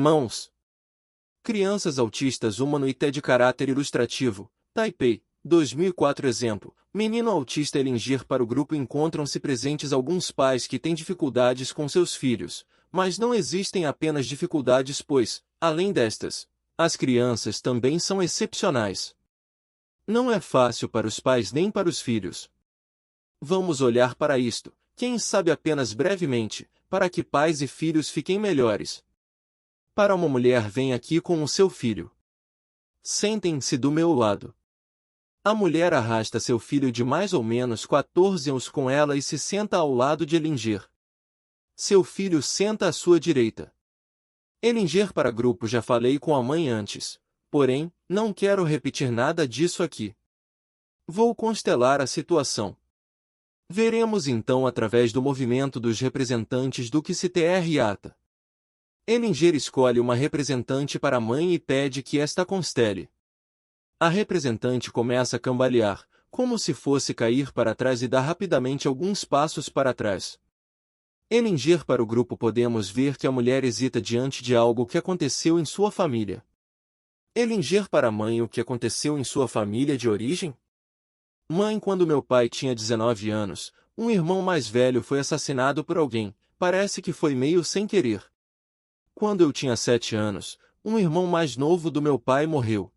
Mãos. Crianças autistas humano e T de caráter ilustrativo, Taipei, 2004 exemplo. Menino autista Elinger para o grupo encontram-se presentes alguns pais que têm dificuldades com seus filhos, mas não existem apenas dificuldades pois, além destas, as crianças também são excepcionais. Não é fácil para os pais nem para os filhos. Vamos olhar para isto, quem sabe apenas brevemente, para que pais e filhos fiquem melhores. Para uma mulher vem aqui com o seu filho. Sentem-se do meu lado. A mulher arrasta seu filho de mais ou menos 14 anos com ela e se senta ao lado de Elinger. Seu filho senta à sua direita. Elinger para grupo já falei com a mãe antes, porém, não quero repetir nada disso aqui. Vou constelar a situação. Veremos então através do movimento dos representantes do que se trata. Elinger escolhe uma representante para a mãe e pede que esta constele. A representante começa a cambalear, como se fosse cair para trás e dá rapidamente alguns passos para trás. Elinger para o grupo podemos ver que a mulher hesita diante de algo que aconteceu em sua família. Elinger para a mãe o que aconteceu em sua família de origem? Mãe, quando meu pai tinha 19 anos, um irmão mais velho foi assassinado por alguém, parece que foi meio sem querer. Quando eu tinha 7 anos, um irmão mais novo do meu pai morreu.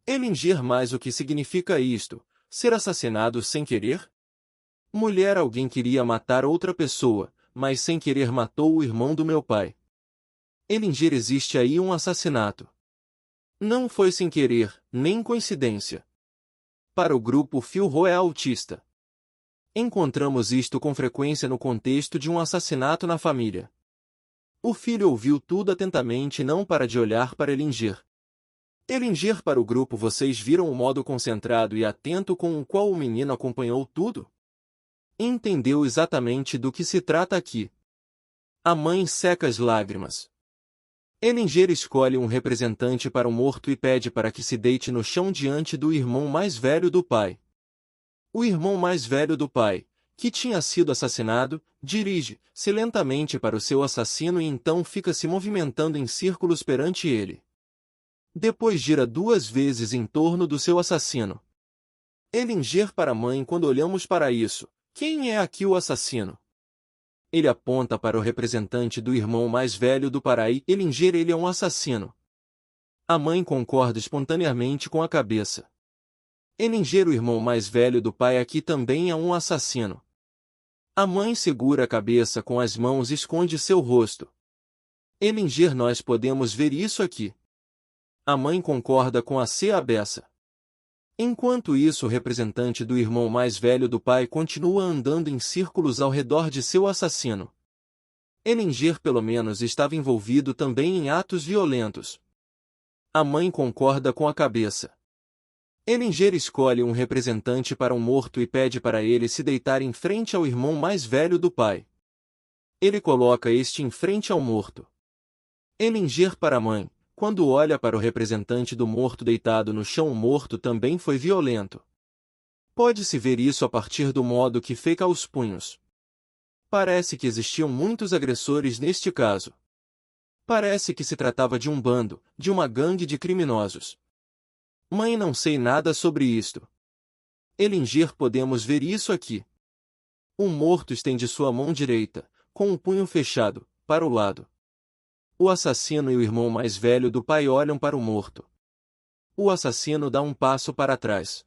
Elinger mais o que significa isto, ser assassinado sem querer? Mulher, alguém queria matar outra pessoa, mas sem querer matou o irmão do meu pai. Elinger, existe aí um assassinato. Não foi sem querer, nem coincidência. Para o grupo Phil é autista. Encontramos isto com frequência no contexto de um assassinato na família. O filho ouviu tudo atentamente e não para de olhar para Elinger. Elinger para o grupo, vocês viram o modo concentrado e atento com o qual o menino acompanhou tudo? Entendeu exatamente do que se trata aqui. A mãe seca as lágrimas. Elinger escolhe um representante para o morto e pede para que se deite no chão diante do irmão mais velho do pai. O irmão mais velho do pai, que tinha sido assassinado, dirige-se lentamente para o seu assassino e então fica se movimentando em círculos perante ele. Depois gira 2 vezes em torno do seu assassino. Elinger para a mãe, quando olhamos para isso, quem é aqui o assassino? Ele aponta para o representante do irmão mais velho do pai. Elinger, ele é um assassino. A mãe concorda espontaneamente com a cabeça. Elinger, o irmão mais velho do pai, aqui também é um assassino. A mãe segura a cabeça com as mãos e esconde seu rosto. Elinger, nós podemos ver isso aqui. A mãe concorda com a cabeça. Enquanto isso, o representante do irmão mais velho do pai continua andando em círculos ao redor de seu assassino. Elinger pelo menos estava envolvido também em atos violentos. A mãe concorda com a cabeça. Elinger escolhe um representante para um morto e pede para ele se deitar em frente ao irmão mais velho do pai. Ele coloca este em frente ao morto. Elinger para a mãe. Quando olha para o representante do morto deitado no chão, o morto também foi violento. Pode-se ver isso a partir do modo que feca os punhos. Parece que existiam muitos agressores neste caso. Parece que se tratava de um bando, de uma gangue de criminosos. Mãe, não sei nada sobre isto. Elinger, podemos ver isso aqui. O morto estende sua mão direita, com o punho fechado, para o lado. O assassino e o irmão mais velho do pai olham para o morto. O assassino dá um passo para trás.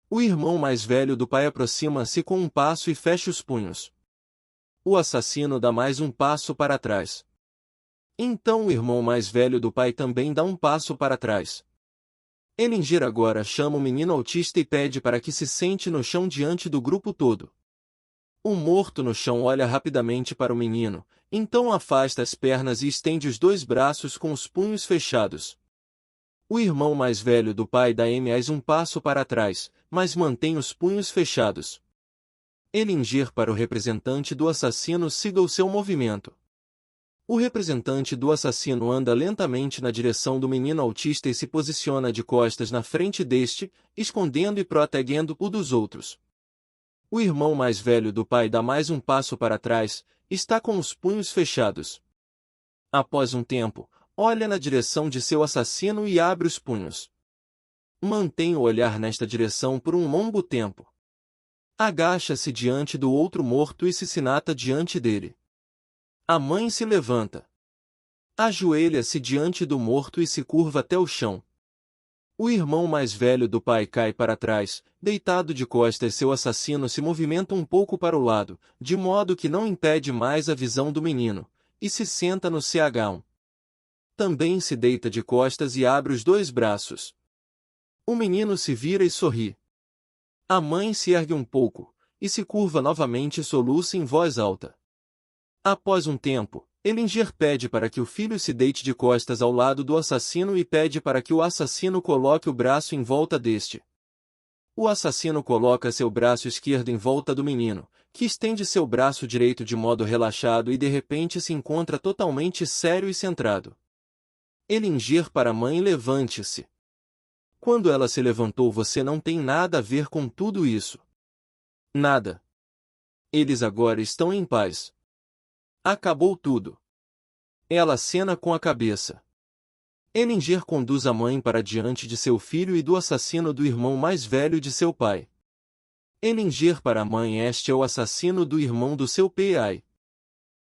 O irmão mais velho do pai aproxima-se com um passo e fecha os punhos. O assassino dá mais um passo para trás. Então o irmão mais velho do pai também dá um passo para trás. Elinger agora chama o menino autista e pede para que se sente no chão diante do grupo todo. O morto no chão olha rapidamente para o menino, então afasta as pernas e estende os 2 braços com os punhos fechados. O irmão mais velho do pai dá mais um passo para trás, mas mantém os punhos fechados. Elinger para o representante do assassino, siga o seu movimento. O representante do assassino anda lentamente na direção do menino autista e se posiciona de costas na frente deste, escondendo e protegendo-o dos outros. O irmão mais velho do pai dá mais um passo para trás, está com os punhos fechados. Após um tempo, olha na direção de seu assassino e abre os punhos. Mantenha o olhar nesta direção por um longo tempo. Agacha-se diante do outro morto e se sinata diante dele. A mãe se levanta. Ajoelha-se diante do morto e se curva até o chão. O irmão mais velho do pai cai para trás, deitado de costas. Seu assassino se movimenta um pouco para o lado, de modo que não impede mais a visão do menino, e se senta no CH1. Também se deita de costas e abre os dois braços. O menino se vira e sorri. A mãe se ergue um pouco, e se curva novamente e soluça em voz alta. Após um tempo, Ellinger pede para que o filho se deite de costas ao lado do assassino e pede para que o assassino coloque o braço em volta deste. O assassino coloca seu braço esquerdo em volta do menino, que estende seu braço direito de modo relaxado e de repente se encontra totalmente sério e centrado. Ellinger para a mãe: levante-se. Quando ela se levantou: você não tem nada a ver com tudo isso. Nada. Eles agora estão em paz. Acabou tudo. Ela acena com a cabeça. Ellinger conduz a mãe para diante de seu filho e do assassino do irmão mais velho de seu pai. Ellinger para a mãe: este é o assassino do irmão do seu pai.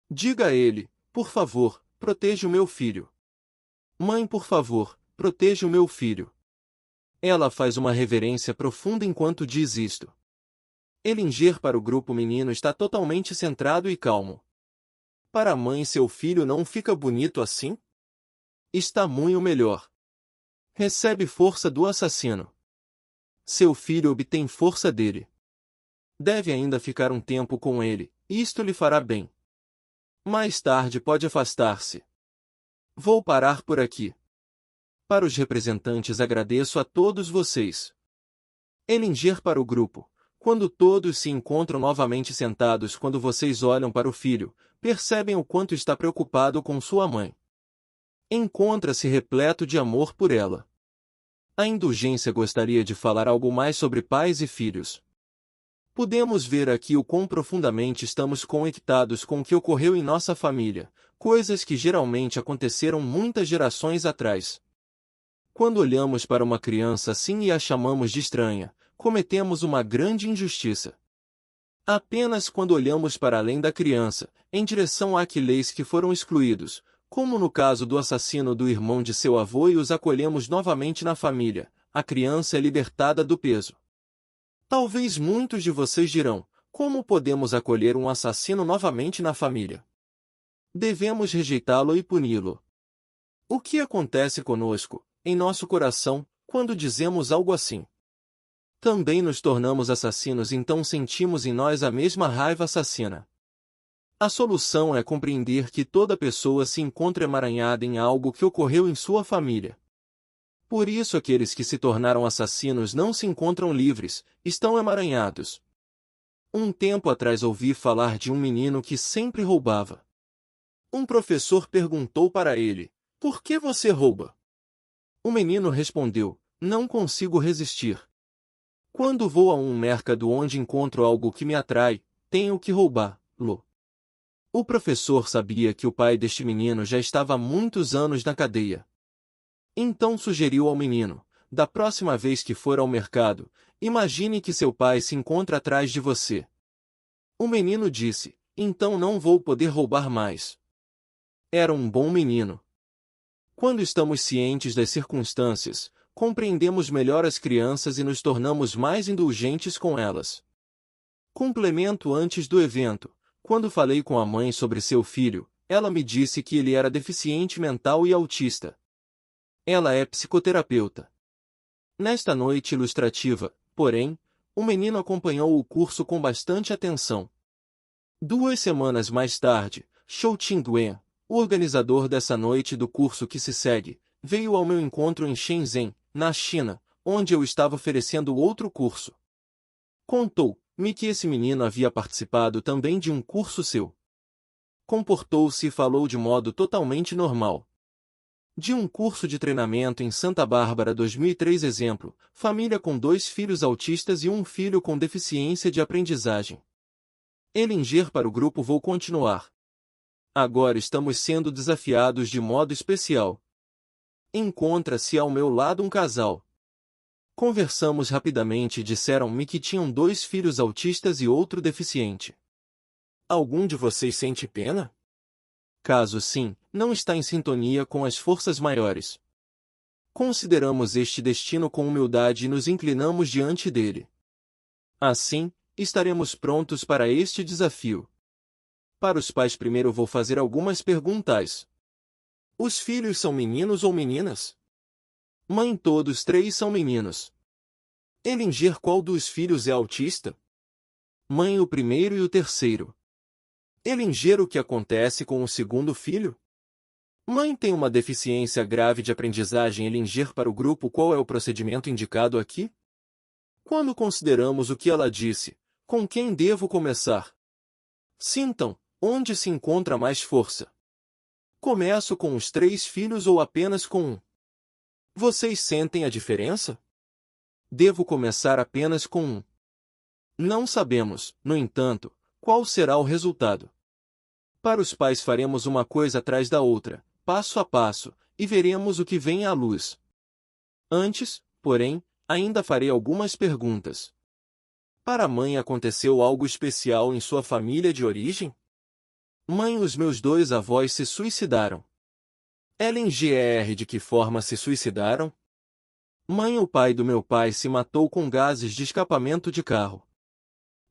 Diga a ele, por favor, proteja o meu filho. Mãe, por favor, proteja o meu filho. Ela faz uma reverência profunda enquanto diz isto. Ellinger para o grupo: o menino está totalmente centrado e calmo. Para a mãe: seu filho não fica bonito assim? Está muito melhor. Recebe força do assassino. Seu filho obtém força dele. Deve ainda ficar um tempo com ele, isto lhe fará bem. Mais tarde pode afastar-se. Vou parar por aqui. Para os representantes: agradeço a todos vocês. Ellinger para o grupo: quando todos se encontram novamente sentados, quando vocês olham para o filho, percebem o quanto está preocupado com sua mãe. Encontra-se repleto de amor por ela. A indulgência gostaria de falar algo mais sobre pais e filhos. Podemos ver aqui o quão profundamente estamos conectados com o que ocorreu em nossa família, coisas que geralmente aconteceram muitas gerações atrás. Quando olhamos para uma criança assim e a chamamos de estranha, cometemos uma grande injustiça. Apenas quando olhamos para além da criança, em direção àqueles que foram excluídos, como no caso do assassino do irmão de seu avô, e os acolhemos novamente na família, a criança é libertada do peso. Talvez muitos de vocês dirão: como podemos acolher um assassino novamente na família? Devemos rejeitá-lo e puni-lo. O que acontece conosco, em nosso coração, quando dizemos algo assim? Também nos tornamos assassinos, então sentimos em nós a mesma raiva assassina. A solução é compreender que toda pessoa se encontra emaranhada em algo que ocorreu em sua família. Por isso aqueles que se tornaram assassinos não se encontram livres, estão emaranhados. Um tempo atrás ouvi falar de um menino que sempre roubava. Um professor perguntou para ele: por que você rouba? O menino respondeu: não consigo resistir. Quando vou a um mercado onde encontro algo que me atrai, tenho que roubá-lo. O professor sabia que o pai deste menino já estava há muitos anos na cadeia. Então sugeriu ao menino: da próxima vez que for ao mercado, imagine que seu pai se encontra atrás de você. O menino disse: então não vou poder roubar mais. Era um bom menino. Quando estamos cientes das circunstâncias, compreendemos melhor as crianças e nos tornamos mais indulgentes com elas. Complemento: antes do evento, quando falei com a mãe sobre seu filho, ela me disse que ele era deficiente mental e autista. Ela é psicoterapeuta. Nesta noite ilustrativa, porém, o menino acompanhou o curso com bastante atenção. 2 semanas mais tarde, Shou Qingduan, o organizador dessa noite do curso que se segue, veio ao meu encontro em Shenzhen, na China, onde eu estava oferecendo outro curso. Contou-me que esse menino havia participado também de um curso seu. Comportou-se e falou de modo totalmente normal. De um curso de treinamento em Santa Bárbara 2003. Exemplo: família com 2 filhos autistas e um filho com deficiência de aprendizagem. Ellinger para o grupo: vou continuar. Agora estamos sendo desafiados de modo especial. Encontra-se ao meu lado um casal. Conversamos rapidamente e disseram-me que tinham 2 filhos autistas e outro deficiente. Algum de vocês sente pena? Caso sim, não está em sintonia com as forças maiores. Consideramos este destino com humildade e nos inclinamos diante dele. Assim, estaremos prontos para este desafio. Para os pais primeiro vou fazer algumas perguntas. Os filhos são meninos ou meninas? Mãe, todos 3 são meninos. Elinger, qual dos filhos é autista? Mãe, o primeiro e o terceiro. Elinger, o que acontece com o segundo filho? Mãe, tem uma deficiência grave de aprendizagem. Elinger, para o grupo, qual é o procedimento indicado aqui? Quando consideramos o que ela disse, com quem devo começar? Sintam, onde se encontra mais força? Começo com os 3 filhos ou apenas com um? Vocês sentem a diferença? Devo começar apenas com um? Não sabemos, no entanto, qual será o resultado. Para os pais faremos uma coisa atrás da outra, passo a passo, e veremos o que vem à luz. Antes, porém, ainda farei algumas perguntas. Para a mãe, aconteceu algo especial em sua família de origem? Mãe, os meus 2 avós se suicidaram. Elinger, de que forma se suicidaram? Mãe, o pai do meu pai se matou com gases de escapamento de carro.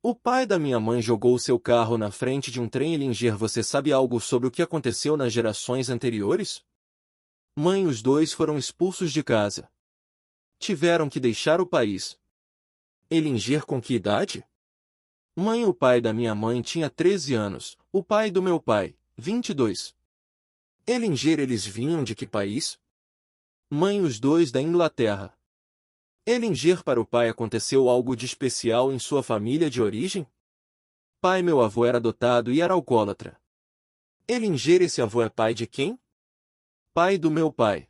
O pai da minha mãe jogou seu carro na frente de um trem. Elinger, você sabe algo sobre o que aconteceu nas gerações anteriores? Mãe, os 2 foram expulsos de casa. Tiveram que deixar o país. Elinger, com que idade? Mãe, o pai da minha mãe tinha 13 anos, o pai do meu pai, 22. Elinger, eles vinham de que país? Mãe, os 2 da Inglaterra. Elinger, para o pai aconteceu algo de especial em sua família de origem? Pai, meu avô era adotado e era alcoólatra. Elinger, esse avô é pai de quem? Pai do meu pai.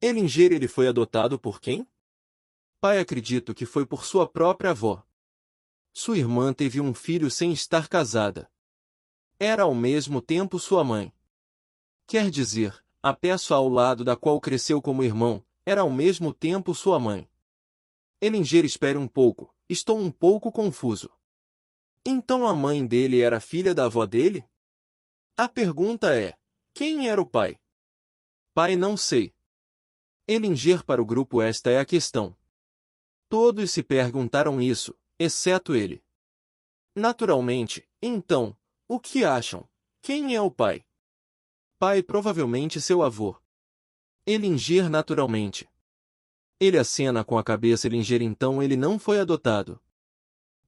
Elinger, ele foi adotado por quem? Pai, acredito que foi por sua própria avó. Sua irmã teve um filho sem estar casada. Era ao mesmo tempo sua mãe. Quer dizer, a pessoa ao lado da qual cresceu como irmão, era ao mesmo tempo sua mãe. Elinger, espere um pouco, estou um pouco confuso. Então a mãe dele era filha da avó dele? A pergunta é, quem era o pai? Pai, não sei. Elinger, para o grupo, esta é a questão. Todos se perguntaram isso, exceto ele. Naturalmente, então, o que acham? Quem é o pai? Pai, provavelmente seu avô. Elinger, naturalmente. Ele acena com a cabeça. Elinger, então ele não foi adotado.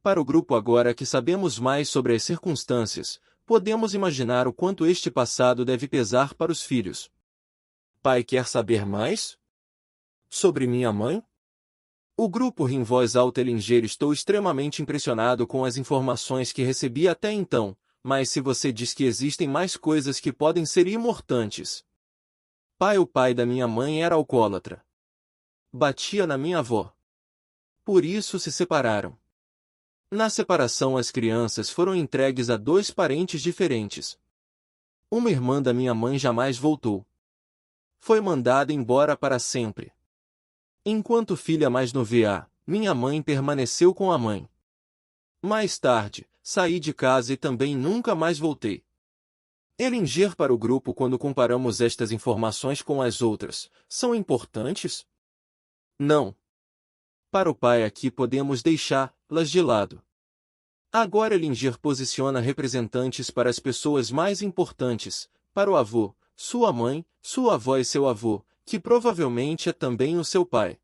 Para o grupo, agora que sabemos mais sobre as circunstâncias, podemos imaginar o quanto este passado deve pesar para os filhos. Pai, quer saber mais? Sobre minha mãe? O grupo ri em voz alta. Elinger, estou extremamente impressionado com as informações que recebi até então, mas se você diz que existem mais coisas que podem ser importantes. Pai, o pai da minha mãe era alcoólatra. Batia na minha avó. Por isso se separaram. Na separação, as crianças foram entregues a 2 parentes diferentes. Uma irmã da minha mãe jamais voltou. Foi mandada embora para sempre. Enquanto filha mais nova, minha mãe permaneceu com a mãe. Mais tarde, saí de casa e também nunca mais voltei. Elinger, para o grupo, quando comparamos estas informações com as outras, são importantes? Não. Para o pai, aqui podemos deixá-las de lado. Agora Elinger posiciona representantes para as pessoas mais importantes, para o avô, sua mãe, sua avó e seu avô, que provavelmente é também o seu pai.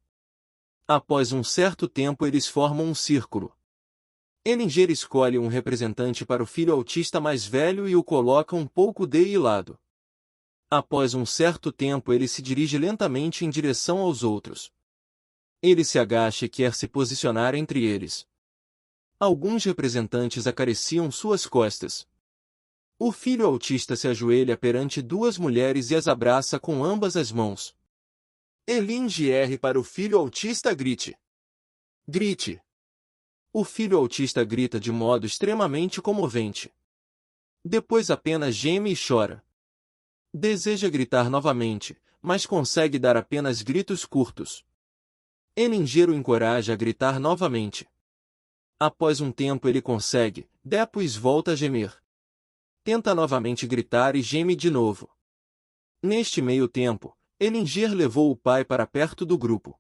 Após um certo tempo eles formam um círculo. Elinger escolhe um representante para o filho autista mais velho e o coloca um pouco de lado. Após um certo tempo ele se dirige lentamente em direção aos outros. Ele se agacha e quer se posicionar entre eles. Alguns representantes acariciam suas costas. O filho autista se ajoelha perante 2 mulheres e as abraça com ambas as mãos. Elinger, para o filho autista, grite. Grite. O filho autista grita de modo extremamente comovente. Depois apenas geme e chora. Deseja gritar novamente, mas consegue dar apenas gritos curtos. Ellinger o encoraja a gritar novamente. Após um tempo ele consegue, depois volta a gemer. Tenta novamente gritar e geme de novo. Neste meio tempo, Ellinger levou o pai para perto do grupo.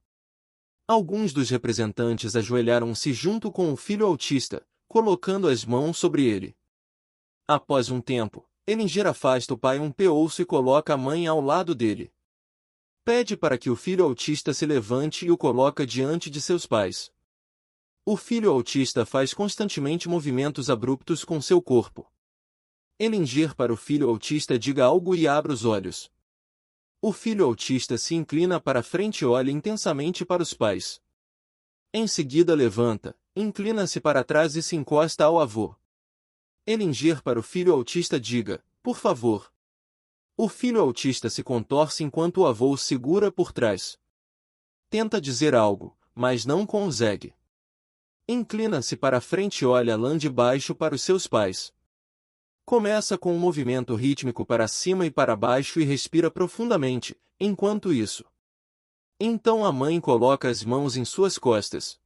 Alguns dos representantes ajoelharam-se junto com o filho autista, colocando as mãos sobre ele. Após um tempo, Ellinger afasta o pai um pouco e coloca a mãe ao lado dele. Pede para que o filho autista se levante e o coloca diante de seus pais. O filho autista faz constantemente movimentos abruptos com seu corpo. Ellinger para o filho autista diga algo e abra os olhos. O filho autista se inclina para frente e olha intensamente para os pais. Em seguida levanta, inclina-se para trás e se encosta ao avô. Ellinger para o filho autista diga, por favor. O filho autista se contorce enquanto o avô o segura por trás. Tenta dizer algo, mas não consegue. Inclina-se para frente e olha lá de baixo para os seus pais. Começa com um movimento rítmico para cima e para baixo e respira profundamente, enquanto isso. Então a mãe coloca as mãos em suas costas.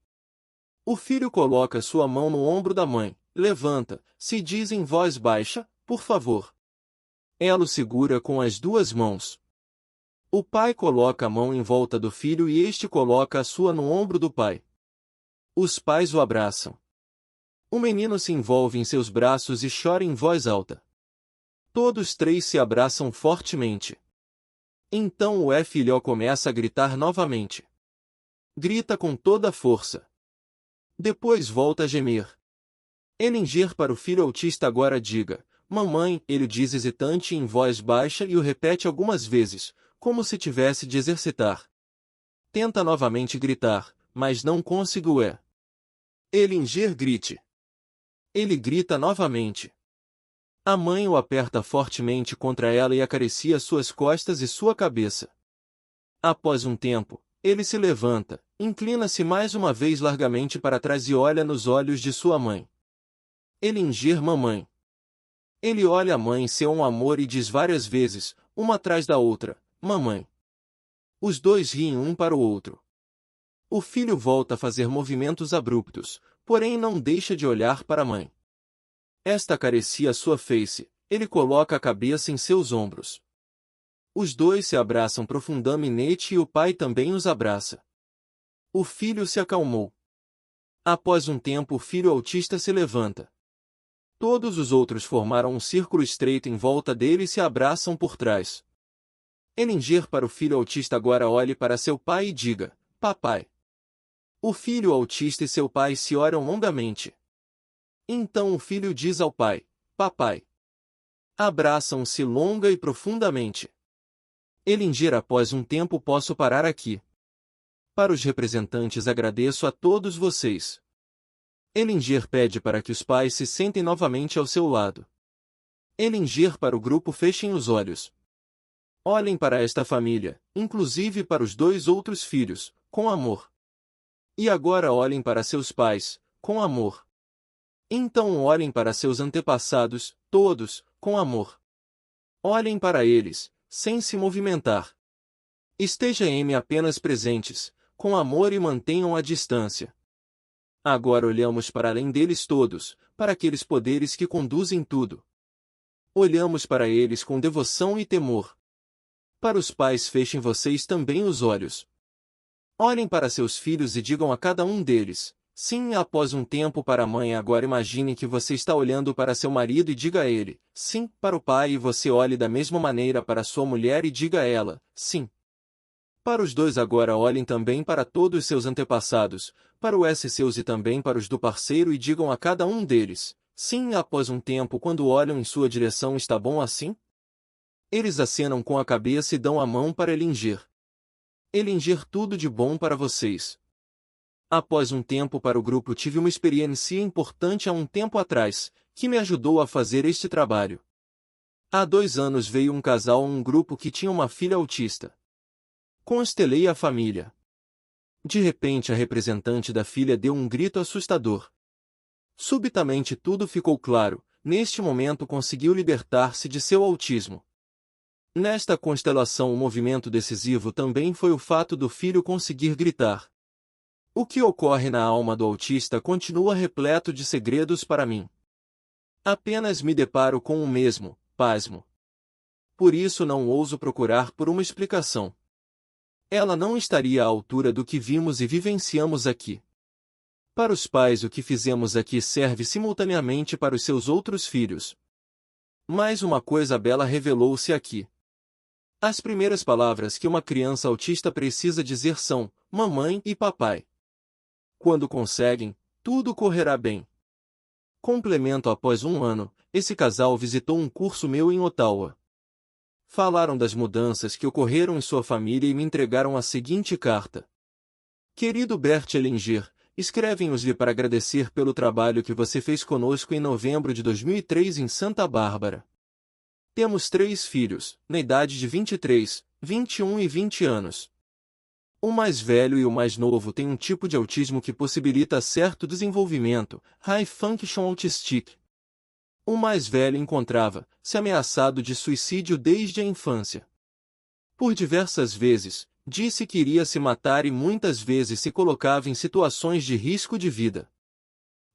O filho coloca sua mão no ombro da mãe, levanta, se diz em voz baixa, por favor. Ela o segura com as duas mãos. O pai coloca a mão em volta do filho e este coloca a sua no ombro do pai. Os pais o abraçam. O menino se envolve em seus braços e chora em voz alta. Todos três se abraçam fortemente. Então o filho começa a gritar novamente. Grita com toda a força. Depois volta a gemer. Ellinger para o filho autista agora diga, mamãe, ele diz hesitante em voz baixa e o repete algumas vezes, como se tivesse de exercitar. Tenta novamente gritar, mas não conseguiu. Ellinger grite. Ele grita novamente. A mãe o aperta fortemente contra ela e acaricia suas costas e sua cabeça. Após um tempo, ele se levanta, inclina-se mais uma vez largamente para trás e olha nos olhos de sua mãe. Ellinger mamãe. Ele olha a mãe seu um amor e diz várias vezes, uma atrás da outra, mamãe. Os dois riem um para o outro. O filho volta a fazer movimentos abruptos, porém não deixa de olhar para a mãe. Esta acaricia sua face, ele coloca a cabeça em seus ombros. Os dois se abraçam profundamente e o pai também os abraça. O filho se acalmou. Após um tempo o filho autista se levanta. Todos os outros formaram um círculo estreito em volta dele e se abraçam por trás. Ellinger para o filho autista agora olhe para seu pai e diga, papai. O filho autista e seu pai se olham longamente. Então o filho diz ao pai, papai. Abraçam-se longa e profundamente. Ellinger após um tempo posso parar aqui. Para os representantes agradeço a todos vocês. Ellinger pede para que os pais se sentem novamente ao seu lado. Ellinger para o grupo fechem os olhos. Olhem para esta família, inclusive para os dois outros filhos, com amor. E agora olhem para seus pais, com amor. Então olhem para seus antepassados, todos, com amor. Olhem para eles, sem se movimentar. Estejam apenas presentes, com amor e mantenham a distância. Agora olhamos para além deles todos, para aqueles poderes que conduzem tudo. Olhamos para eles com devoção e temor. Para os pais fechem vocês também os olhos. Olhem para seus filhos e digam a cada um deles, sim, após um tempo para a mãe agora imagine que você está olhando para seu marido e diga a ele, sim, para o pai e você olhe da mesma maneira para sua mulher e diga a ela, sim. Para os dois agora olhem também para todos seus antepassados, para os seus e também para os do parceiro e digam a cada um deles, sim, após um tempo quando olham em sua direção está bom assim? Eles acenam com a cabeça e dão a mão para Ellinger. Ellinger tudo de bom para vocês. Após um tempo para o grupo tive uma experiência importante há um tempo atrás, que me ajudou a fazer este trabalho. Há 2 anos veio um casal um grupo que tinha uma filha autista. Constelei a família. De repente a representante da filha deu um grito assustador. Subitamente tudo ficou claro, neste momento conseguiu libertar-se de seu autismo. Nesta constelação, o movimento decisivo também foi o fato do filho conseguir gritar. O que ocorre na alma do autista continua repleto de segredos para mim. Apenas me deparo com o mesmo, pasmo. Por isso não ouso procurar por uma explicação. Ela não estaria à altura do que vimos e vivenciamos aqui. Para os pais, o que fizemos aqui serve simultaneamente para os seus outros filhos. Mais uma coisa bela revelou-se aqui. As primeiras palavras que uma criança autista precisa dizer são mamãe e papai. Quando conseguem, tudo correrá bem. Complemento: após um ano, esse casal visitou um curso meu em Ottawa. Falaram das mudanças que ocorreram em sua família e me entregaram a seguinte carta. Querido Bert Hellinger, escrevem-nos-lhe para agradecer pelo trabalho que você fez conosco em novembro de 2003 em Santa Bárbara. Temos 3 filhos, na idade de 23, 21 e 20 anos. O mais velho e o mais novo têm um tipo de autismo que possibilita certo desenvolvimento, High Function Autistic. O mais velho encontrava-se ameaçado de suicídio desde a infância. Por diversas vezes, disse que iria se matar e muitas vezes se colocava em situações de risco de vida.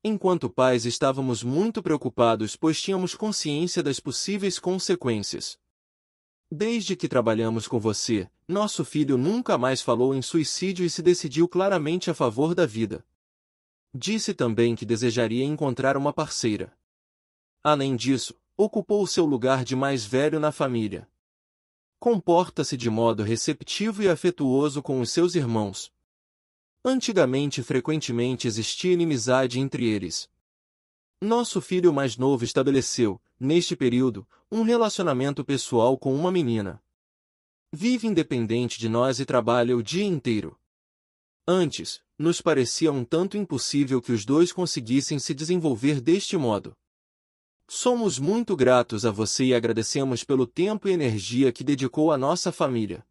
Enquanto pais, estávamos muito preocupados, pois tínhamos consciência das possíveis consequências. Desde que trabalhamos com você, nosso filho nunca mais falou em suicídio e se decidiu claramente a favor da vida. Disse também que desejaria encontrar uma parceira. Além disso, ocupou seu lugar de mais velho na família. Comporta-se de modo receptivo e afetuoso com os seus irmãos. Antigamente, frequentemente existia inimizade entre eles. Nosso filho mais novo estabeleceu, neste período, um relacionamento pessoal com uma menina. Vive independente de nós e trabalha o dia inteiro. Antes, nos parecia um tanto impossível que os dois conseguissem se desenvolver deste modo. Somos muito gratos a você e agradecemos pelo tempo e energia que dedicou à nossa família.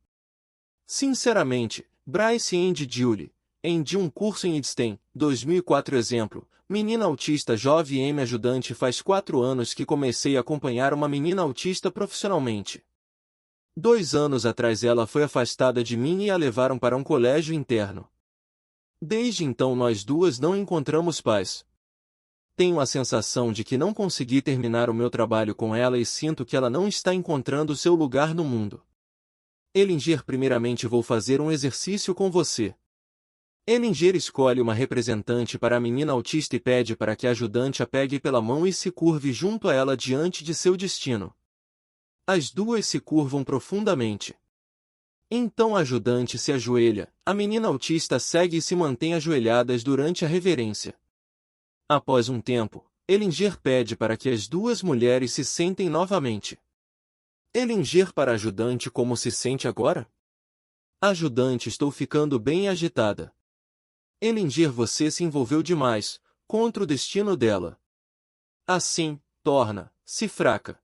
Sinceramente, Bryce and Julie, de um curso em Idstein, 2004. Exemplo, menina autista jovem M ajudante. Faz 4 anos que comecei a acompanhar uma menina autista profissionalmente. 2 anos atrás ela foi afastada de mim e a levaram para um colégio interno. Desde então nós duas não encontramos paz. Tenho a sensação de que não consegui terminar o meu trabalho com ela e sinto que ela não está encontrando seu lugar no mundo. Hellinger, primeiramente vou fazer um exercício com você. Hellinger escolhe uma representante para a menina autista e pede para que a ajudante a pegue pela mão e se curve junto a ela diante de seu destino. As duas se curvam profundamente. Então a ajudante se ajoelha, a menina autista segue e se mantém ajoelhadas durante a reverência. Após um tempo, Hellinger pede para que as duas mulheres se sentem novamente. Hellinger para a ajudante: como se sente agora? Ajudante: estou ficando bem agitada. Hellinger: você se envolveu demais, contra o destino dela. Assim, torna-se fraca.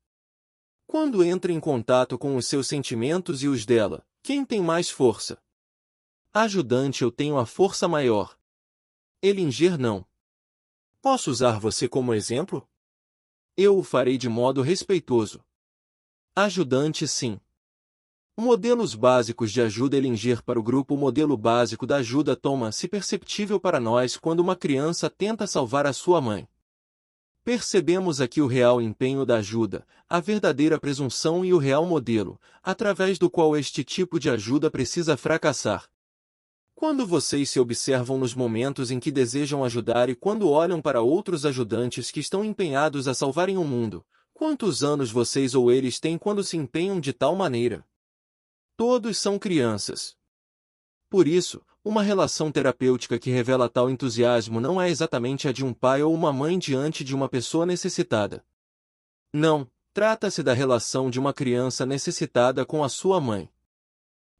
Quando entra em contato com os seus sentimentos e os dela, quem tem mais força? Ajudante: eu tenho a força maior. Hellinger: não. Posso usar você como exemplo? Eu o farei de modo respeitoso. Ajudante: sim. Modelos básicos de ajuda. Hellinger para o grupo. O modelo básico da ajuda toma-se perceptível para nós quando uma criança tenta salvar a sua mãe. Percebemos aqui o real empenho da ajuda, a verdadeira presunção e o real modelo, através do qual este tipo de ajuda precisa fracassar. Quando vocês se observam nos momentos em que desejam ajudar e quando olham para outros ajudantes que estão empenhados a salvarem o mundo, quantos anos vocês ou eles têm quando se empenham de tal maneira? Todos são crianças. Por isso, uma relação terapêutica que revela tal entusiasmo não é exatamente a de um pai ou uma mãe diante de uma pessoa necessitada. Não, trata-se da relação de uma criança necessitada com a sua mãe.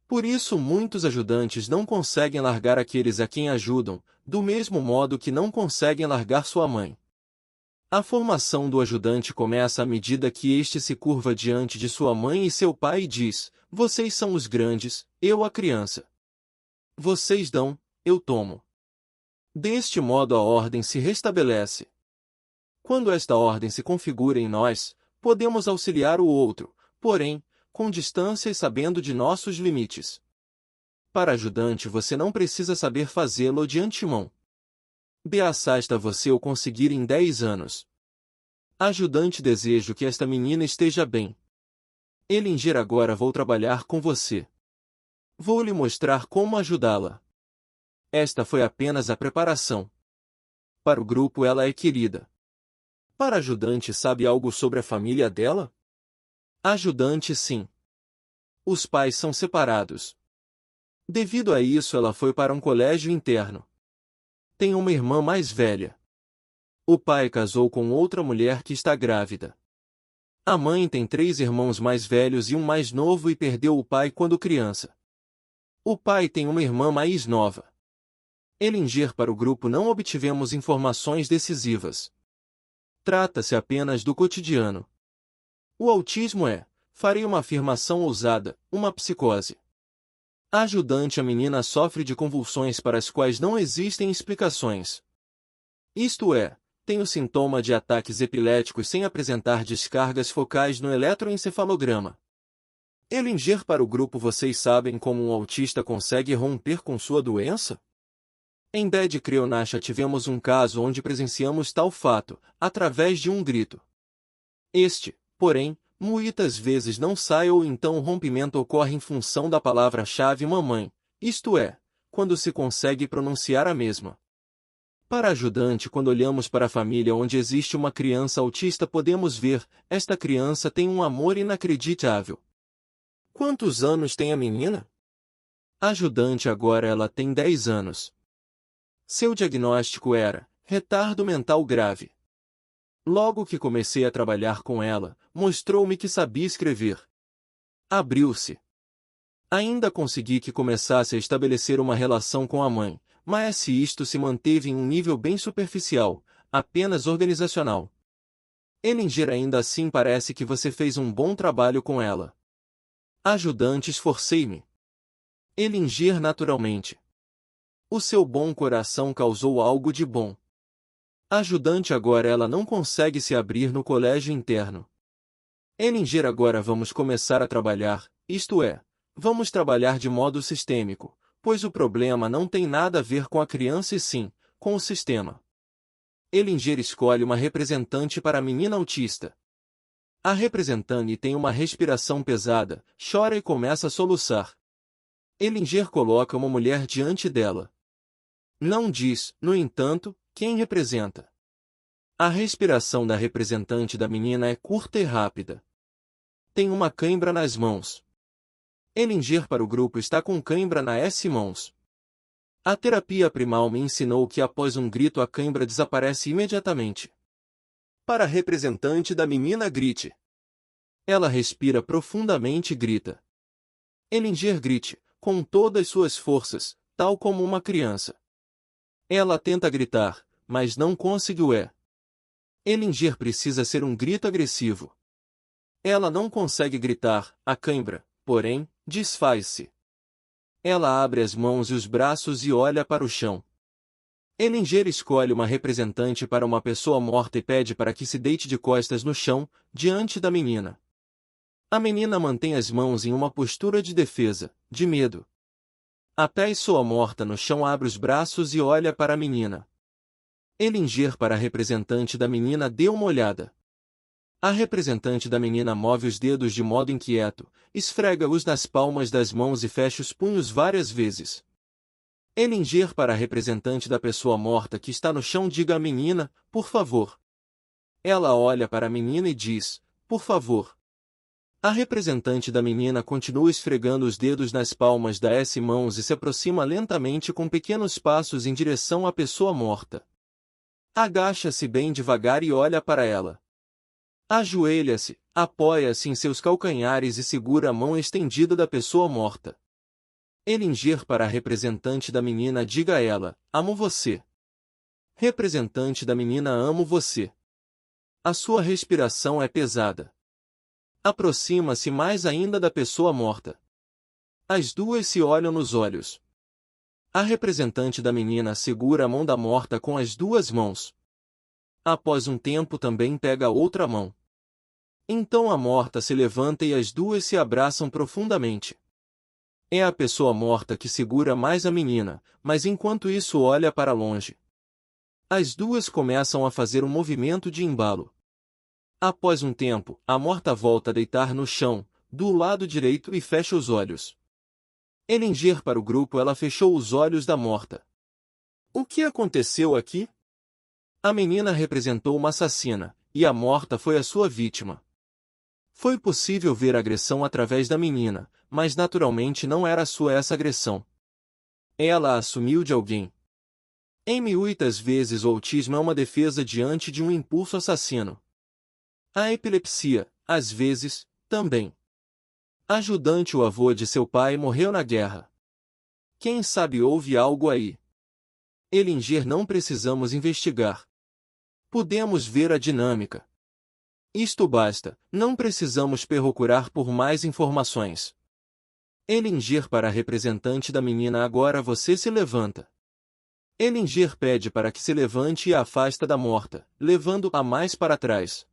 Por isso muitos ajudantes não conseguem largar aqueles a quem ajudam, do mesmo modo que não conseguem largar sua mãe. A formação do ajudante começa à medida que este se curva diante de sua mãe e seu pai e diz: vocês são os grandes, eu a criança. Vocês dão, eu tomo. Deste modo a ordem se restabelece. Quando esta ordem se configura em nós, podemos auxiliar o outro, porém, com distância e sabendo de nossos limites. Para ajudante você não precisa saber fazê-lo de antemão. Basta você o conseguir em 10 anos. Ajudante, desejo que esta menina esteja bem. Elinger, agora vou trabalhar com você. Vou lhe mostrar como ajudá-la. Esta foi apenas a preparação. Para o grupo ela é querida. Para ajudante, sabe algo sobre a família dela? Ajudante, sim. Os pais são separados. Devido a isso ela foi para um colégio interno. Tem uma irmã mais velha. O pai casou com outra mulher que está grávida. A mãe tem 3 irmãos mais velhos e um mais novo e perdeu o pai quando criança. O pai tem uma irmã mais nova. Elinger, para o grupo não obtivemos informações decisivas. Trata-se apenas do cotidiano. O autismo é, farei uma afirmação ousada, uma psicose. Ajudante, a menina sofre de convulsões para as quais não existem explicações. Isto é, tem o sintoma de ataques epiléticos sem apresentar descargas focais no eletroencefalograma. Elinger, para o grupo, vocês sabem como um autista consegue romper com sua doença? Em Bad Creonasha tivemos um caso onde presenciamos tal fato, através de um grito. Este, porém, muitas vezes não sai ou então o rompimento ocorre em função da palavra-chave mamãe, isto é, quando se consegue pronunciar a mesma. Para ajudante, quando olhamos para a família onde existe uma criança autista, podemos ver, esta criança tem um amor inacreditável. Quantos anos tem a menina? Ajudante, agora ela tem 10 anos. Seu diagnóstico era retardo mental grave. Logo que comecei a trabalhar com ela, mostrou-me que sabia escrever. Abriu-se. Ainda consegui que começasse a estabelecer uma relação com a mãe, mas isto se manteve em um nível bem superficial, apenas organizacional. Elinger, ainda assim parece que você fez um bom trabalho com ela. Ajudante, esforcei-me. Elinger, naturalmente. O seu bom coração causou algo de bom. Ajudante, agora ela não consegue se abrir no colégio interno. Elinger, agora vamos começar a trabalhar, isto é, vamos trabalhar de modo sistêmico, pois o problema não tem nada a ver com a criança e sim, com o sistema. Elinger, escolhe uma representante para a menina autista. A representante tem uma respiração pesada, chora e começa a soluçar. Elinger coloca uma mulher diante dela. Não diz, no entanto, quem representa. A respiração da representante da menina é curta e rápida. Tem uma cãibra nas mãos. Elinger, para o grupo, está com cãibra nas mãos. A terapia primal me ensinou que após um grito a cãibra desaparece imediatamente. Para a representante da menina, grite. Ela respira profundamente e grita. Elinger, grite, com todas suas forças, tal como uma criança. Ela tenta gritar, mas não conseguiu. Elinger, precisa ser um grito agressivo. Ela não consegue gritar, a cãibra, porém, desfaz-se. Ela abre as mãos e os braços e olha para o chão. Elinger escolhe uma representante para uma pessoa morta e pede para que se deite de costas no chão, diante da menina. A menina mantém as mãos em uma postura de defesa, de medo. A pessoa morta no chão abre os braços e olha para a menina. Elinger, para a representante da menina, deu uma olhada. A representante da menina move os dedos de modo inquieto, esfrega-os nas palmas das mãos e fecha os punhos várias vezes. Elinger, para a representante da pessoa morta que está no chão, diga à menina, por favor. Ela olha para a menina e diz, por favor. A representante da menina continua esfregando os dedos nas palmas das mãos e se aproxima lentamente com pequenos passos em direção à pessoa morta. Agacha-se bem devagar e olha para ela. Ajoelha-se, apoia-se em seus calcanhares e segura a mão estendida da pessoa morta. Elinger, para a representante da menina, diga a ela, amo você. Representante da menina, amo você. A sua respiração é pesada. Aproxima-se mais ainda da pessoa morta. As duas se olham nos olhos. A representante da menina segura a mão da morta com as duas mãos. Após um tempo também pega a outra mão. Então a morta se levanta e as duas se abraçam profundamente. É a pessoa morta que segura mais a menina, mas enquanto isso olha para longe. As duas começam a fazer um movimento de embalo. Após um tempo, a morta volta a deitar no chão, do lado direito e fecha os olhos. Elinger para o grupo ela fechou os olhos da morta. O que aconteceu aqui? A menina representou uma assassina, e a morta foi a sua vítima. Foi possível ver a agressão através da menina, mas naturalmente não era sua essa agressão. Ela a assumiu de alguém. Em muitas vezes o autismo é uma defesa diante de um impulso assassino. A epilepsia, às vezes, também. Ajudante o avô de seu pai morreu na guerra. Quem sabe houve algo aí. Elinger não precisamos investigar. Podemos ver a dinâmica. Isto basta, não precisamos procurar por mais informações. Elinger para a representante da menina agora você se levanta. Elinger pede para que se levante e a afasta da morta, levando-a mais para trás.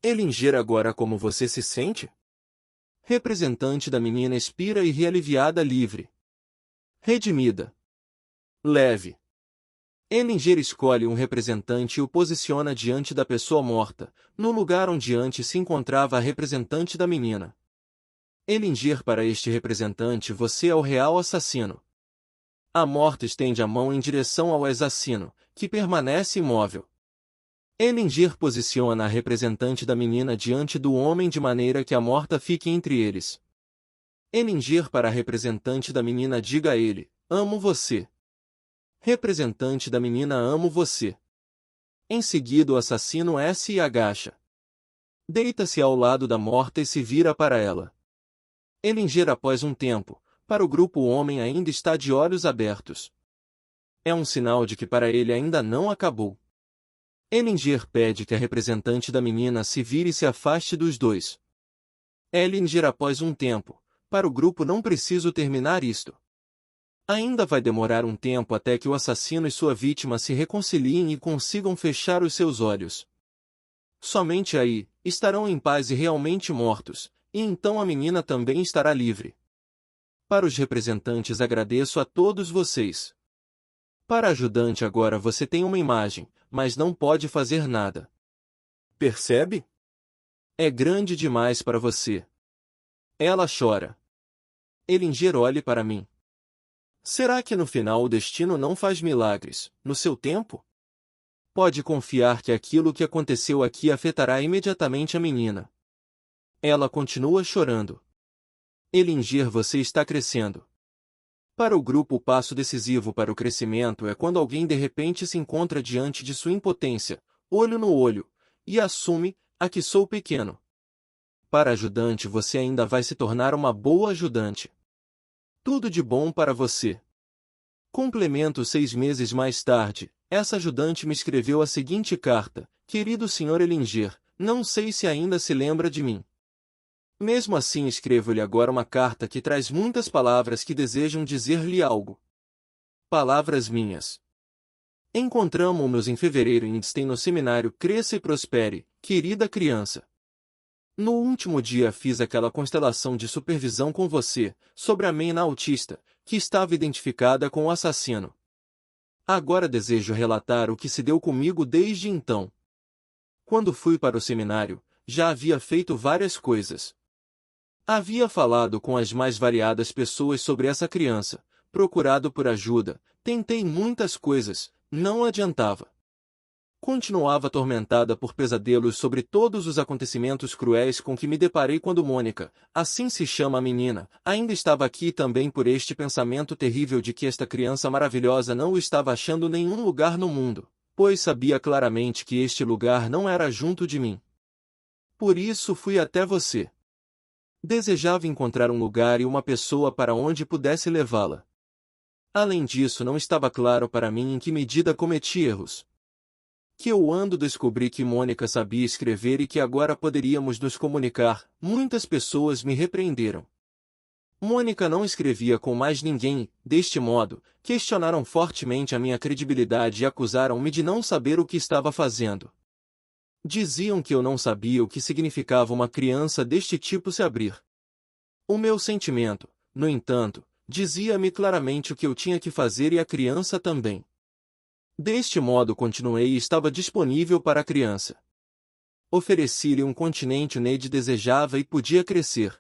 Elinger agora como você se sente? Representante da menina expira e ri aliviada livre. Redimida. Leve. Elinger escolhe um representante e o posiciona diante da pessoa morta, no lugar onde antes se encontrava a representante da menina. Elinger para este representante você é o real assassino. A morta estende a mão em direção ao assassino, que permanece imóvel. Elinger posiciona a representante da menina diante do homem de maneira que a morta fique entre eles. Elinger para a representante da menina diga a ele, amo você. Representante da menina amo você. Em seguida o assassino se agacha. Deita-se ao lado da morta e se vira para ela. Elinger após um tempo, para o grupo o homem ainda está de olhos abertos. É um sinal de que para ele ainda não acabou. Elinger pede que a representante da menina se vire e se afaste dos dois. Elinger após um tempo, para o grupo não preciso terminar isto. Ainda vai demorar um tempo até que o assassino e sua vítima se reconciliem e consigam fechar os seus olhos. Somente aí, estarão em paz e realmente mortos, e então a menina também estará livre. Para os representantes agradeço a todos vocês. Para ajudante agora você tem uma imagem, mas não pode fazer nada. Percebe? É grande demais para você. Ela chora. Elinger olhe para mim. Será que no final o destino não faz milagres, no seu tempo? Pode confiar que aquilo que aconteceu aqui afetará imediatamente a menina. Ela continua chorando. Elinger você está crescendo. Para o grupo o passo decisivo para o crescimento é quando alguém de repente se encontra diante de sua impotência, olho no olho, e assume, aqui sou pequeno. Para ajudante você ainda vai se tornar uma boa ajudante. Tudo de bom para você. Complemento 6 meses mais tarde, essa ajudante me escreveu a seguinte carta, querido Sr. Elinger, não sei se ainda se lembra de mim. Mesmo assim escrevo-lhe agora uma carta que traz muitas palavras que desejam dizer-lhe algo. Palavras minhas. Encontramo-nos em fevereiro em Einstein no seminário Cresça e Prospere, querida criança. No último dia fiz aquela constelação de supervisão com você, sobre a menina autista, que estava identificada com o assassino. Agora desejo relatar o que se deu comigo desde então. Quando fui para o seminário, já havia feito várias coisas. Havia falado com as mais variadas pessoas sobre essa criança, procurado por ajuda, tentei muitas coisas, não adiantava. Continuava atormentada por pesadelos sobre todos os acontecimentos cruéis com que me deparei quando Mônica, assim se chama a menina, ainda estava aqui também por este pensamento terrível de que esta criança maravilhosa não o estava achando nenhum lugar no mundo, pois sabia claramente que este lugar não era junto de mim. Por isso fui até você. Desejava encontrar um lugar e uma pessoa para onde pudesse levá-la. Além disso não estava claro para mim em que medida cometi erros. Que eu ando descobri que Mônica sabia escrever e que agora poderíamos nos comunicar, muitas pessoas me repreenderam. Mônica não escrevia com mais ninguém, deste modo, questionaram fortemente a minha credibilidade e acusaram-me de não saber o que estava fazendo. Diziam que eu não sabia o que significava uma criança deste tipo se abrir. O meu sentimento, no entanto, dizia-me claramente o que eu tinha que fazer e a criança também. Deste modo continuei e estava disponível para a criança. Ofereci-lhe um continente onde desejava e podia crescer.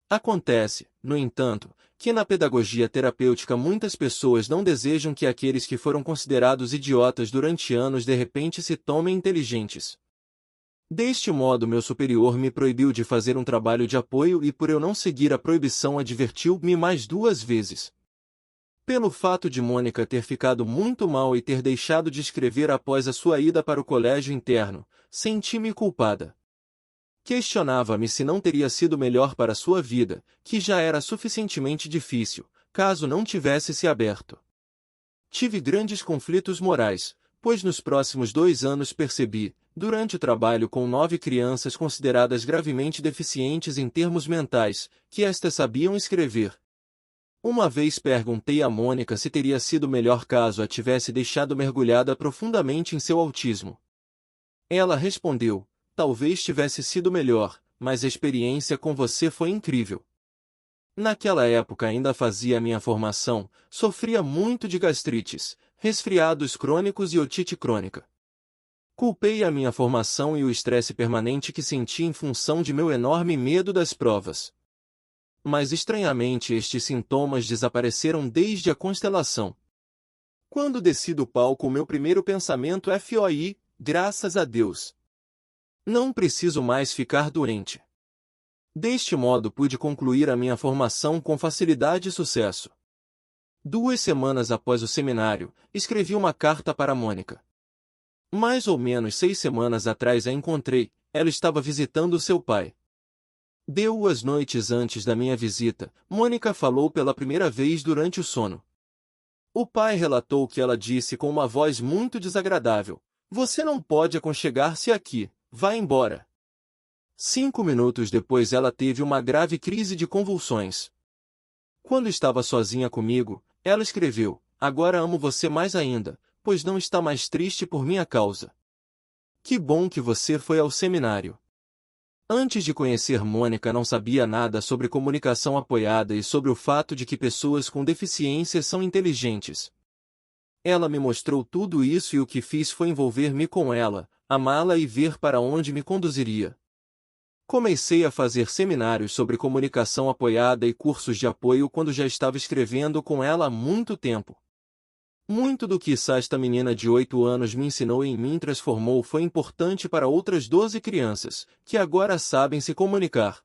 Acontece, no entanto, que na pedagogia terapêutica muitas pessoas não desejam que aqueles que foram considerados idiotas durante anos de repente se tomem inteligentes. Deste modo meu superior me proibiu de fazer um trabalho de apoio e por eu não seguir a proibição advertiu-me mais 2 vezes. Pelo fato de Mônica ter ficado muito mal e ter deixado de escrever após a sua ida para o colégio interno, senti-me culpada. Questionava-me se não teria sido melhor para sua vida, que já era suficientemente difícil, caso não tivesse se aberto. Tive grandes conflitos morais, pois nos próximos 2 anos percebi, durante o trabalho com 9 crianças consideradas gravemente deficientes em termos mentais, que estas sabiam escrever. Uma vez perguntei a Mônica se teria sido melhor caso a tivesse deixado mergulhada profundamente em seu autismo. Ela respondeu: talvez tivesse sido melhor, mas a experiência com você foi incrível. Naquela época ainda fazia minha formação, sofria muito de gastrites, resfriados crônicos e otite crônica. Culpei a minha formação e o estresse permanente que senti em função de meu enorme medo das provas. Mas estranhamente estes sintomas desapareceram desde a constelação. Quando desci do palco, meu primeiro pensamento foi: graças a Deus. Não preciso mais ficar doente. Deste modo pude concluir a minha formação com facilidade e sucesso. 2 semanas após o seminário, escrevi uma carta para Mônica. Mais ou menos 6 semanas atrás a encontrei, ela estava visitando seu pai. 2 noites antes da minha visita, Mônica falou pela primeira vez durante o sono. O pai relatou que ela disse com uma voz muito desagradável: você não pode aconchegar-se aqui, vá embora. 5 minutos depois ela teve uma grave crise de convulsões. Quando estava sozinha comigo, ela escreveu: agora amo você mais ainda, pois não está mais triste por minha causa. Que bom que você foi ao seminário. Antes de conhecer Mônica não sabia nada sobre comunicação apoiada e sobre o fato de que pessoas com deficiências são inteligentes. Ela me mostrou tudo isso e o que fiz foi envolver-me com ela, amá-la e ver para onde me conduziria. Comecei a fazer seminários sobre comunicação apoiada e cursos de apoio quando já estava escrevendo com ela há muito tempo. Muito do que esta menina de 8 anos me ensinou e em mim transformou foi importante para outras 12 crianças, que agora sabem se comunicar.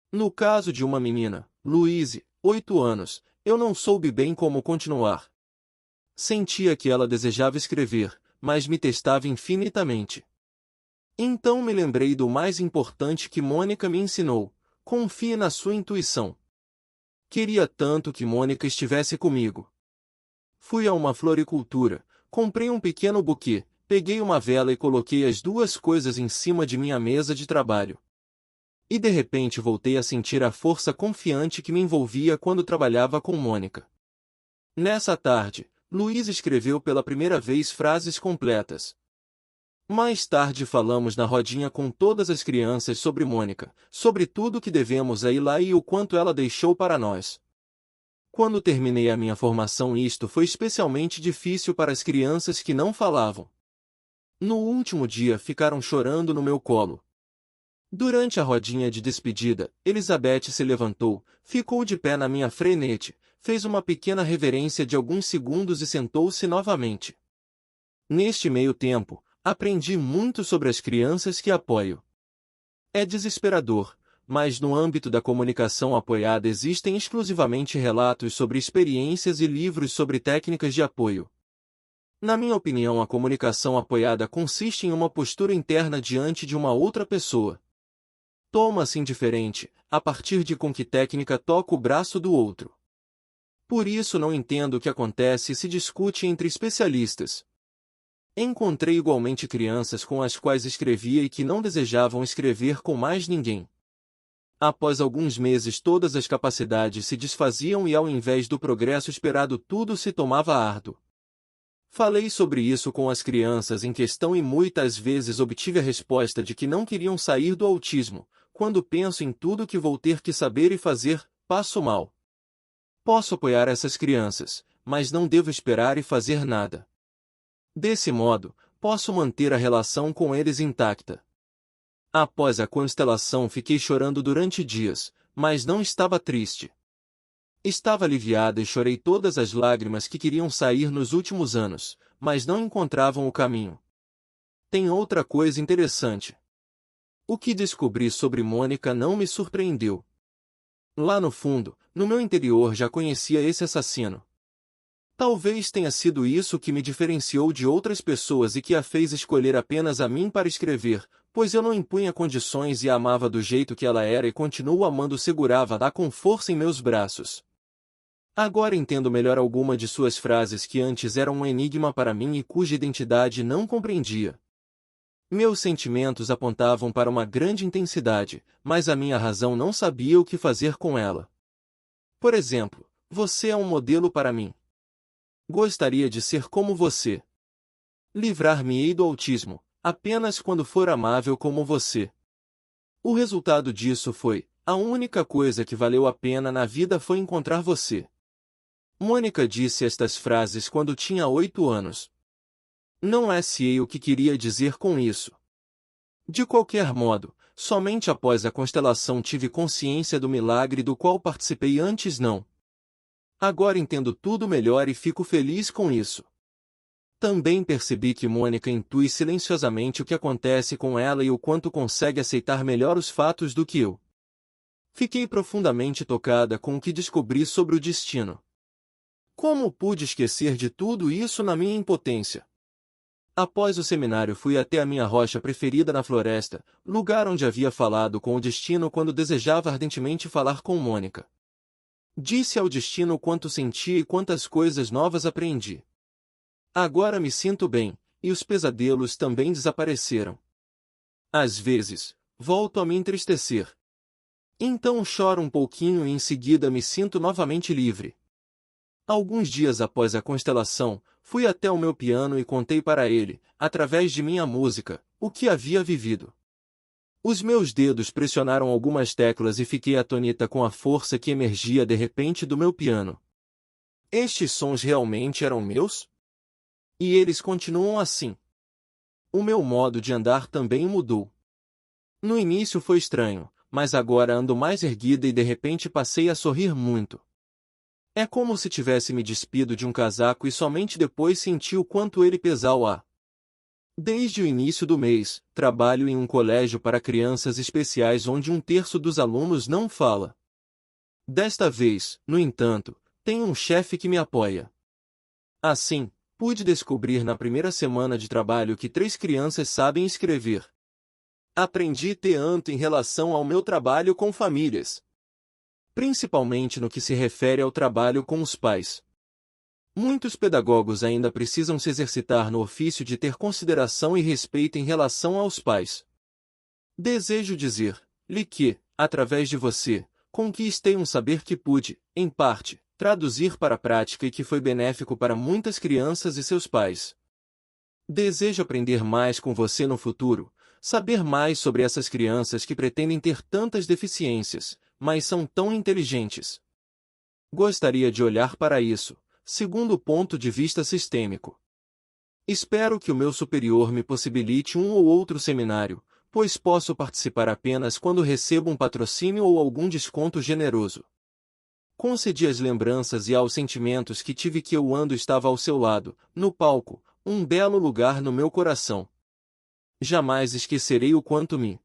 No caso de uma menina, Louise, 8 anos, eu não soube bem como continuar. Sentia que ela desejava escrever, mas me testava infinitamente. Então me lembrei do mais importante que Mônica me ensinou: confie na sua intuição. Queria tanto que Mônica estivesse comigo. Fui a uma floricultura, comprei um pequeno buquê, peguei uma vela e coloquei as 2 coisas em cima de minha mesa de trabalho. E de repente voltei a sentir a força confiante que me envolvia quando trabalhava com Mônica. Nessa tarde, Luiz escreveu pela primeira vez frases completas. Mais tarde falamos na rodinha com todas as crianças sobre Mônica, sobre tudo que devemos a ela e o quanto ela deixou para nós. Quando terminei a minha formação, isto foi especialmente difícil para as crianças que não falavam. No último dia ficaram chorando no meu colo. Durante a rodinha de despedida, Elizabeth se levantou, ficou de pé na minha frente, fez uma pequena reverência de alguns segundos e sentou-se novamente. Neste meio tempo, aprendi muito sobre as crianças que apoio. É desesperador, mas no âmbito da comunicação apoiada existem exclusivamente relatos sobre experiências e livros sobre técnicas de apoio. Na minha opinião, a comunicação apoiada consiste em uma postura interna diante de uma outra pessoa. Toma-se indiferente, a partir de com que técnica toca o braço do outro. Por isso não entendo o que acontece e se discute entre especialistas. Encontrei igualmente crianças com as quais escrevia e que não desejavam escrever com mais ninguém. Após alguns meses todas as capacidades se desfaziam e ao invés do progresso esperado tudo se tomava árduo. Falei sobre isso com as crianças em questão e muitas vezes obtive a resposta de que não queriam sair do autismo. Quando penso em tudo que vou ter que saber e fazer, passo mal. Posso apoiar essas crianças, mas não devo esperar e fazer nada. Desse modo, posso manter a relação com eles intacta. Após a constelação fiquei chorando durante dias, mas não estava triste. Estava aliviada e chorei todas as lágrimas que queriam sair nos últimos anos, mas não encontravam o caminho. Tem outra coisa interessante. O que descobri sobre Mônica não me surpreendeu. Lá no fundo, no meu interior já conhecia esse assassino. Talvez tenha sido isso que me diferenciou de outras pessoas e que a fez escolher apenas a mim para escrever, pois eu não impunha condições e a amava do jeito que ela era e continuo amando segurava-a com força em meus braços. Agora entendo melhor alguma de suas frases que antes eram um enigma para mim e cuja identidade não compreendia. Meus sentimentos apontavam para uma grande intensidade, mas a minha razão não sabia o que fazer com ela. Por exemplo, você é um modelo para mim. Gostaria de ser como você. Livrar-me-ei do autismo, apenas quando for amável como você. O resultado disso foi, a única coisa que valeu a pena na vida foi encontrar você. Mônica disse estas frases quando tinha 8 anos. Não sei o que queria dizer com isso. De qualquer modo, somente após a constelação tive consciência do milagre do qual participei antes não. Agora entendo tudo melhor e fico feliz com isso. Também percebi que Mônica intui silenciosamente o que acontece com ela e o quanto consegue aceitar melhor os fatos do que eu. Fiquei profundamente tocada com o que descobri sobre o destino. Como pude esquecer de tudo isso na minha impotência? Após o seminário fui até a minha rocha preferida na floresta, lugar onde havia falado com o destino quando desejava ardentemente falar com Mônica. Disse ao destino quanto sentia e quantas coisas novas aprendi. Agora me sinto bem, e os pesadelos também desapareceram. Às vezes, volto a me entristecer. Então choro um pouquinho e em seguida me sinto novamente livre. Alguns dias após a constelação, fui até o meu piano e contei para ele, através de minha música, o que havia vivido. Os meus dedos pressionaram algumas teclas e fiquei atônita com a força que emergia de repente do meu piano. Estes sons realmente eram meus? E eles continuam assim. O meu modo de andar também mudou. No início foi estranho, mas agora ando mais erguida e de repente passei a sorrir muito. É como se tivesse me despido de um casaco e somente depois senti o quanto ele pesava. Desde o início do mês, trabalho em um colégio para crianças especiais onde 1/3 dos alunos não fala. Desta vez, no entanto, tenho um chefe que me apoia. Assim, pude descobrir na primeira semana de trabalho que 3 crianças sabem escrever. Aprendi tanto em relação ao meu trabalho com famílias. Principalmente no que se refere ao trabalho com os pais. Muitos pedagogos ainda precisam se exercitar no ofício de ter consideração e respeito em relação aos pais. Desejo dizer-lhe que, através de você, conquistei um saber que pude, em parte, traduzir para a prática e que foi benéfico para muitas crianças e seus pais. Desejo aprender mais com você no futuro, saber mais sobre essas crianças que pretendem ter tantas deficiências, mas são tão inteligentes. Gostaria de olhar para isso, segundo o ponto de vista sistêmico. Espero que o meu superior me possibilite um ou outro seminário, pois posso participar apenas quando recebo um patrocínio ou algum desconto generoso. Concedi as lembranças e aos sentimentos que tive que eu ando estava ao seu lado, no palco, um belo lugar no meu coração. Jamais esquecerei o quanto me